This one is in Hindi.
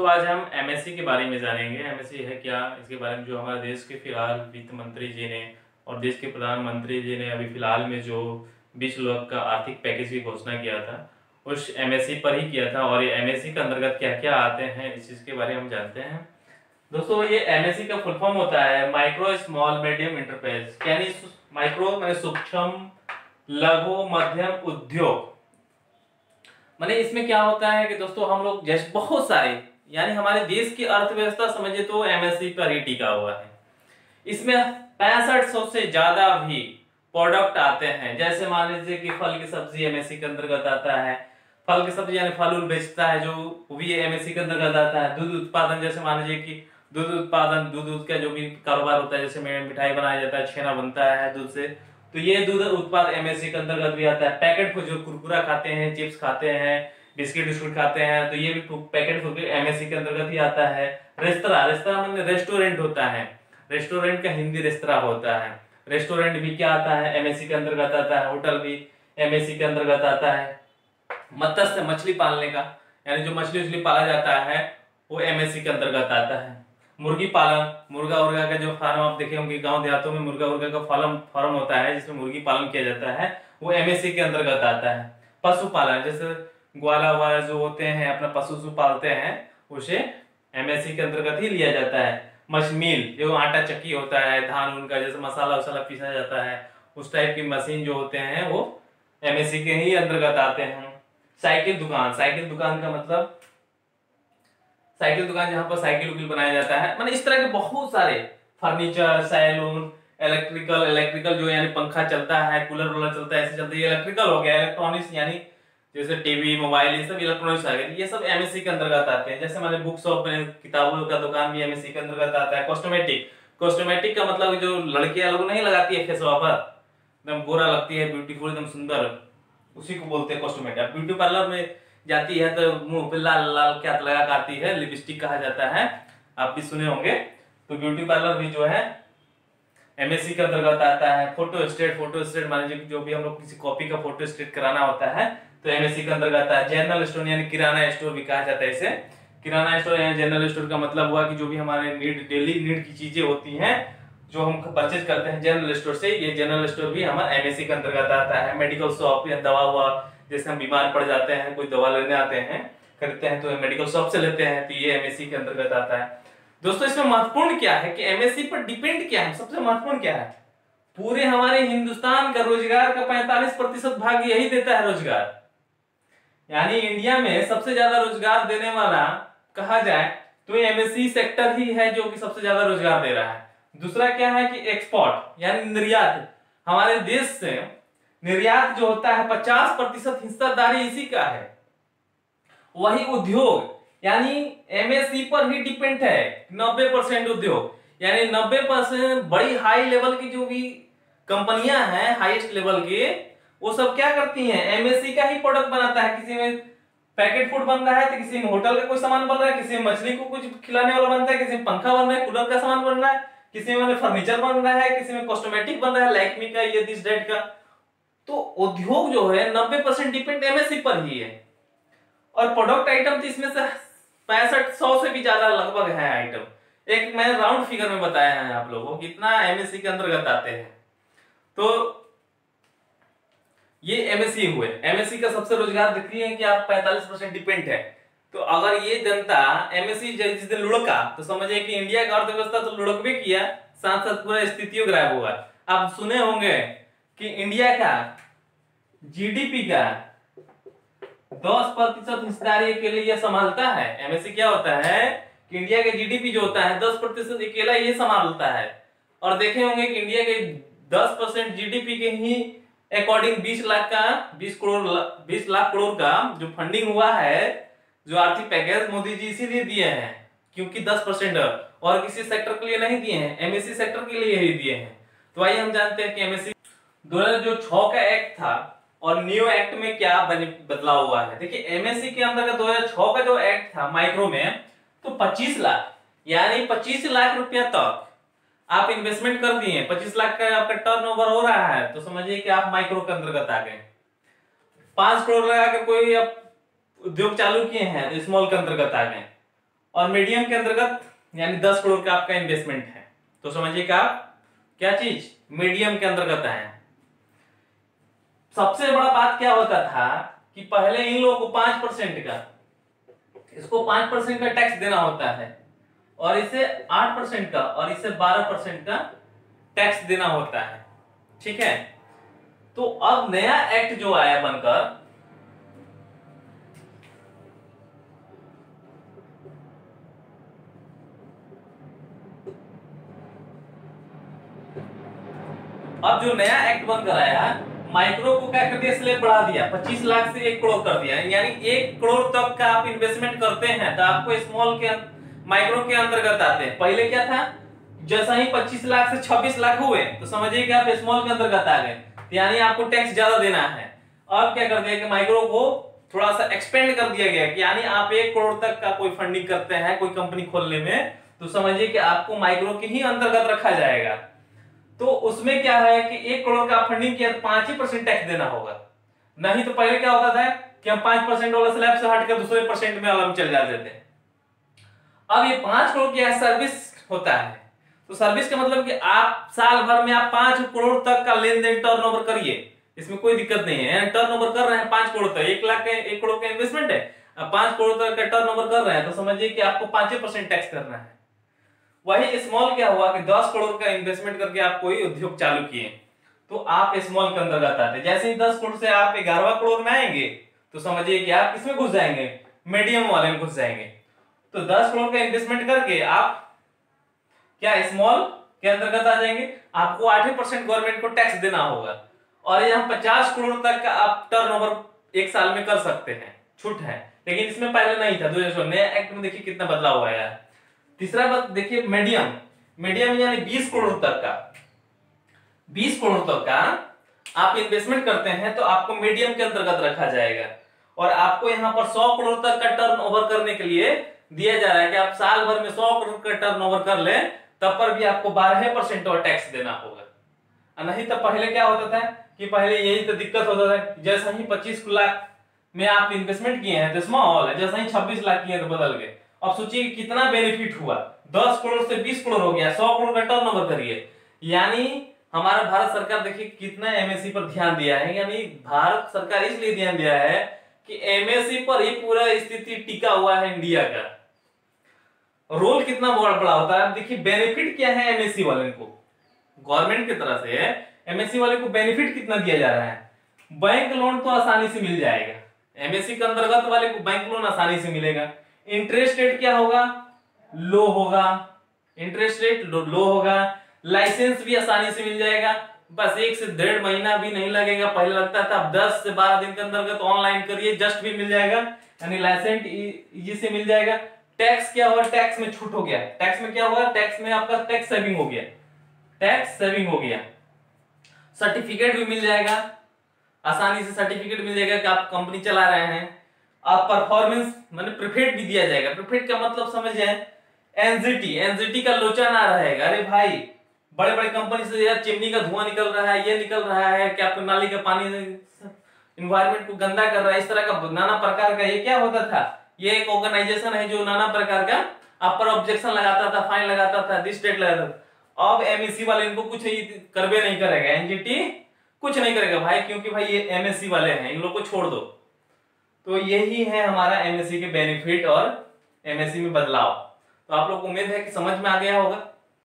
दोस्तों आज हम एमएससी के बारे में जानेंगे। एमएससी है क्या, इसके बारे में जो हमारे देश के फिलहाल वित्त मंत्री जी ने और देश के प्रधानमंत्री जी ने अभी फिलहाल में जो 20 लाख का आर्थिक पैकेज की घोषणा किया था उस एमएससी पर ही किया था। और ये एमएससी के अंतर्गत क्या क्या आते हैं इस चीज के बारे में हम जानते हैं। दोस्तों ये एमएससी का फुल फॉर्म होता है माइक्रो स्मॉल मीडियम इंटरप्राइज, यानी माइक्रो माने सूक्ष्म, लघु मध्यम उद्योग। माने इसमें क्या होता है कि दोस्तों हम लोग जैसे बहुत सारे यानी हमारे देश की अर्थव्यवस्था समझिए तो एमएससी पर ही टिका हुआ है। इसमें 6500 से ज्यादा भी प्रोडक्ट आते हैं। जैसे मान लीजिए कि फल की सब्जी एमएससी के अंतर्गत आता है, फल की सब्जी यानी फल उल बेचता है जो वो भी एमएससी के अंतर्गत आता है। दूध उत्पादन, जैसे मान लीजिए कि दूध उत्पादन, दूध का जो भी कारोबार होता है, जैसे मिठाई बनाया जाता है, छेना बनता है दूध से, तो ये दूध उत्पाद एमएससी के अंतर्गत भी आता है। पैकेट फूड जो कुरकुरा खाते हैं, चिप्स खाते हैं, बिस्किट बिस्कुट खाते हैं, तो ये भी पैकेट फूड एमएससी के अंतर्गत ही आता है। रेस्तरा, रेस्तरा मतलब रेस्टोरेंट होता है, रेस्टोरेंट का हिंदी रेस्तरा होता है। रेस्टोरेंट भी क्या आता है, एमएससी के अंतर्गत आता है। होटल भी एमएससी के अंतर्गत आता है। मत्स्य, मछली पालने का, यानी जो मछली उछली पाला जाता है वो एमएससी के अंतर्गत आता है। मुर्गी पालन, मुर्गा उर्गा का जो फार्म आप देखे होंगे गांव देहातों में, मुर्गा उर्गा का फार्म होता है जिसमें मुर्गी पालन किया जाता है, वो एमएससी के अंतर्गत आता है। पशुपालन, जैसे ग्वाला वाला जो होते हैं अपना पशु पालते हैं, उसे एमएससी के अंतर्गत ही लिया जाता है। मशीन, जो आटा चक्की होता है, धान उनका जैसे मसाला वसाला पीसा जाता है, उस टाइप की मशीन जो होते हैं वो एमएससी के ही अंतर्गत आते हैं। साइकिल दुकान, साइकिल दुकान का मतलब साइकिल दुकान जहां पर साइकिल उकिल बनाया जाता है। मतलब इस तरह के बहुत सारे फर्नीचर, सैलून, इलेक्ट्रिकल जो यानी पंखा चलता है, कूलर वूलर चलता है, ऐसे चलता है, ये इलेक्ट्रिकल हो गया। इलेक्ट्रॉनिक्स यानी जैसे टीवी, मोबाइल, ये सब इलेक्ट्रॉनिक्स आ गए, ये सब एमएससी के अंतर्गत आते हैं। जैसे हमारे बुक शॉप में किताबों का दुकान भी एमएससी के अंतर्गत आता है। कॉस्मेटिक, कॉस्मेटिक का मतलब जो लड़कियां लोग नहीं लगाती है फेसवा पर, एकदम गोरा लगती है, ब्यूटीफुल, एकदम सुंदर, उसी को बोलते हैं कॉस्मेटिक। ब्यूटी पार्लर में जाती है तो मुंह पे लाल लाल क्या लगा आती है, लिपस्टिक कहा जाता है, आप भी सुने होंगे। तो ब्यूटी पार्लर भी जो है एमएससी के अंतर्गत आता है। फोटो स्टेट, फोटो स्टेट मान लीजिए जो भी हम लोग किसी कॉपी का फोटो स्टेट कराना होता है तो एमएससी के अंतर्गत आता है। जनरल स्टोर यानी किराना स्टोर भी कहा जाता है इसे। किराना स्टोर यानी जनरल स्टोर का मतलब हुआ कि जो भी हमारे नीड, डेली नीड की चीजें होती हैं जो हम परचेज करते हैं जनरल स्टोर से, ये जनरल स्टोर भी हमारा एमएससी के अंतर्गत आता है। मेडिकल शॉप या दवा हुआ, जैसे हम बीमार पड़ जाते हैं, कोई दवा लेने आते हैं, खरीदते हैं तो मेडिकल शॉप से लेते हैं, तो ये एमएससी के अंतर्गत आता है। दोस्तों इसमें महत्वपूर्ण क्या है कि एमएससी पर डिपेंड क्या है, सबसे महत्वपूर्ण क्या है, पूरे हमारे हिंदुस्तान का रोजगार का 45% भाग यही देता है रोजगार। यानी इंडिया में सबसे ज्यादा रोजगार देने वाला कहा जाए तो एमएससी सेक्टर ही है जो कि सबसे ज्यादा रोजगार दे रहा है। दूसरा क्या है कि एक्सपोर्ट यानी निर्यात, हमारे देश से निर्यात जो होता है 50% हिस्सेदारी इसी का है। वही उद्योग यानी एमएससी पर ही डिपेंड है 90% उद्योग, यानी 90% बड़ी हाई लेवल की जो भी कंपनियां हैं हाईएस्ट लेवल के, वो सब क्या करती हैं, एमएससी का ही प्रोडक्ट बनाता है। किसी में पैकेट फूड बन रहा है तो किसी में होटल का कोई सामान बन रहा है, किसी में मछली को कुछ खिलाने वाला बनता है, किसी में पंखा बन रहा है, कूलर का सामान बन रहा है, किसी में फर्नीचर बन रहा है, किसी में कॉस्मेटिक बन रहा है, लैक्मी का, ये दिस डेट का। तो उद्योग जो है 90% डिपेंड एमएससी पर ही है। और प्रोडक्ट आइटम तो इसमें से 6500 से भी ज्यादा लगभग है आइटम। एक मैंने राउंड फिगर में बताया है आप लोगों को कितना एमएससी के अंतर्गत आते हैं। तो ये एमएससी हुए, एमएससी का सबसे रोजगार दिख रही है कि आप 45% डिपेंड है। तो अगर ये जनता एमएससी जिस दिन लुढ़का तो समझिए कि इंडिया का अर्थव्यवस्था तो लुढ़क भी किया, साथ साथ पूरा स्थितियों गायब हुआ। आप सुने होंगे कि इंडिया का जीडीपी का 10% हिस्सेदारी के लिए यह संभालता है। एमएससी क्या होता है कि इंडिया के जीडीपी जो होता है 10% अकेला ये संभालता है। और देखे होंगे कि इंडिया के 10% जीडीपी के ही अकॉर्डिंग 20 लाख करोड़ का जो फंडिंग हुआ है, जो आर्थिक पैकेज मोदी जी इसीलिए दिए हैं क्योंकि 10% और किसी सेक्टर के लिए नहीं दिए हैं, एमएससी सेक्टर के लिए ही दिए हैं। तो आइए हम जानते हैं कि एमएससी 2006 का एक्ट था और न्यू एक्ट में क्या बदलाव हुआ है। देखिए एमएससी के अंतर्गत 2006 का जो एक्ट था माइक्रो में, तो 25 लाख यानी 25 लाख रुपया तक आप इन्वेस्टमेंट कर दिए, 25 लाख का आपका टर्नओवर हो रहा है तो समझिए कि आप माइक्रो के अंतर्गत आ गए। 5 करोड़ लगाकर कोई आप उद्योग चालू किए हैं तो स्मॉल के अंतर्गत आ गए। और मीडियम के अंतर्गत यानी 10 करोड़ का आपका इन्वेस्टमेंट है, तो समझिएगा आप क्या चीज मीडियम के अंतर्गत है। सबसे बड़ा बात क्या होता था कि पहले इन लोगों को 5% का, इसको 5% का टैक्स देना होता है और इसे 8% का और इसे 12% का टैक्स देना होता है, ठीक है। तो अब नया एक्ट जो आया बनकर, अब जो नया एक्ट बनकर आया, माइक्रो को क्या कर दिया, स्लैब बढ़ा दिया, 25 लाख से 1 करोड़ कर दिया, यानी 1 करोड़ तक का आप इन्वेस्टमेंट करते हैं तो आपको स्मॉल के माइक्रो के अंतर्गत आते हैं। पहले क्या था, जैसा ही 25 लाख से 26 लाख हुए तो समझिए कि आप स्मॉल के अंतर्गत आ गए, यानी आपको टैक्स ज्यादा देना है। अब क्या कर दिया कि माइक्रो को थोड़ा सा एक्सपेंड कर दिया गया कि यानी आप 1 करोड़ तक का कोई फंडिंग करते हैं कोई कंपनी खोलने में, तो समझिए कि आपको माइक्रो के ही अंतर्गत रखा जाएगा। तो उसमें क्या है कि 1 करोड़ का फंडिंग किया तो 5% टैक्स देना होगा, नहीं तो पहले क्या होता था कि हम 5% वाला स्लैब से हटकर दूसरे परसेंट में अलग चल जाते थे। अब ये 5 करोड़ की सर्विस होता है, तो सर्विस का मतलब कि आप साल भर में आप 5 करोड़ तक का लेन देन टर्नओवर करिए, इसमें कोई दिक्कत नहीं है। टर्नओवर कर रहे हैं 5 करोड़ तक, 1 करोड़ का इन्वेस्टमेंट है, अब 5 करोड़ तक का टर्नओवर कर रहे हैं तो समझिए कि आपको 5% टैक्स करना है। वही स्मॉल क्या हुआ कि 10 करोड़ का इन्वेस्टमेंट करके आप कोई उद्योग चालू किए तो आप स्मॉल के अंतर्गत आते। जैसे ही 10 करोड़ से आप 11वां करोड़ में आएंगे तो समझिए कि आप किसमें घुस जाएंगे, मीडियम वाले में घुस जाएंगे। तो 10 करोड़ का इन्वेस्टमेंट करके आप क्या स्मॉल के अंतर्गत आ जाएंगे, आपको 8% गवर्नमेंट को टैक्स देना होगा और यहाँ 50 करोड़ तक का आप टर्नओवर एक साल में कर सकते हैं, छूट है। लेकिन इसमें पहले नहीं था, 2016 नया एक्ट में देखिए कितना बदलाव हुआ है। तीसरा बात देखिए मीडियम, मीडियम यानी 20 करोड़ तक का, 20 करोड़ तक का आप इन्वेस्टमेंट करते हैं तो आपको मीडियम के अंतर्गत रखा जाएगा और आपको यहाँ पर 100 करोड़ तक का टर्नओवर करने के लिए दिया जा रहा है कि आप साल भर में 100 करोड़ का टर्नओवर कर ले तब पर भी आपको 12% और टैक्स देना होगा। नहीं तो पहले क्या होता था कि पहले यही तो दिक्कत होता था, जैसा ही 25 लाख में आप इन्वेस्टमेंट किए हैं तो स्मॉल है, जैसा ही 26 लाख किए तो बदल गए। अब सोचिए कितना बेनिफिट हुआ, 10 करोड़ से 20 करोड़ हो गया, 100 करोड़ का टर्नओवर करिए। यानी हमारा भारत सरकार देखिए कितना एमएससी पर ध्यान दिया है, यानी भारत सरकार इसलिए ध्यान दिया है कि एमएससी पर ही पूरा स्थिति टिका हुआ है। इंडिया का रोल कितना बड़ा होता है। अब देखिए बेनिफिट क्या है एमएससी वाले को, गवर्नमेंट की तरफ से एमएससी वाले को बेनिफिट कितना दिया जा रहा है। बैंक लोन तो आसानी से मिल जाएगा, एमएससी के अंतर्गत वाले को बैंक लोन आसानी से मिलेगा। इंटरेस्ट रेट क्या होगा, लो होगा, इंटरेस्ट रेट लो होगा। लाइसेंस भी आसानी से मिल जाएगा, बस 1 से 1.5 महीना भी नहीं लगेगा। पहले लगता था, अब 10 से 12 दिन के अंतर्गत ऑनलाइन करिए, जस्ट भी मिल जाएगा, यानी लाइसेंस इजी से मिल जाएगा। टैक्स क्या होगा, टैक्स में छूट हो गया। टैक्स में क्या होगा, टैक्स में आपका टैक्स सेविंग हो गया, टैक्स सेविंग हो गया। सर्टिफिकेट भी मिल जाएगा, आसानी से सर्टिफिकेट मिल जाएगा कि आप कंपनी चला रहे हैं। आप परफॉर्मेंस माने प्रीफेट भी दिया जाएगा। प्रीफेट का मतलब समझ जाए, एनजीटी, एनजीटी का लोचा ना रहेगा। अरे भाई बड़े बड़े कंपनी से यार चिमनी का धुआं निकल रहा है, ये निकल रहा है कि आपको नाली का पानी इन्वायरमेंट को गंदा कर रहा है, इस तरह का नाना प्रकार का ये क्या होता था। ये एक ऑर्गेनाइजेशन है जो नाना प्रकार का आप पर ऑब्जेक्शन लगाता था, फाइन लगाता था, डिस्ट्रेक्ट लगाता था। अब एमएससी वाले इनको कुछ करवे नहीं करेगा, एनजीटी कुछ नहीं करेगा भाई, क्योंकि भाई ये एमएससी वाले हैं, इन लोग को छोड़ दो। तो यही है हमारा एमएससी के बेनिफिट और एमएससी में बदलाव। तो आप लोग को उम्मीद है कि समझ में आ गया होगा।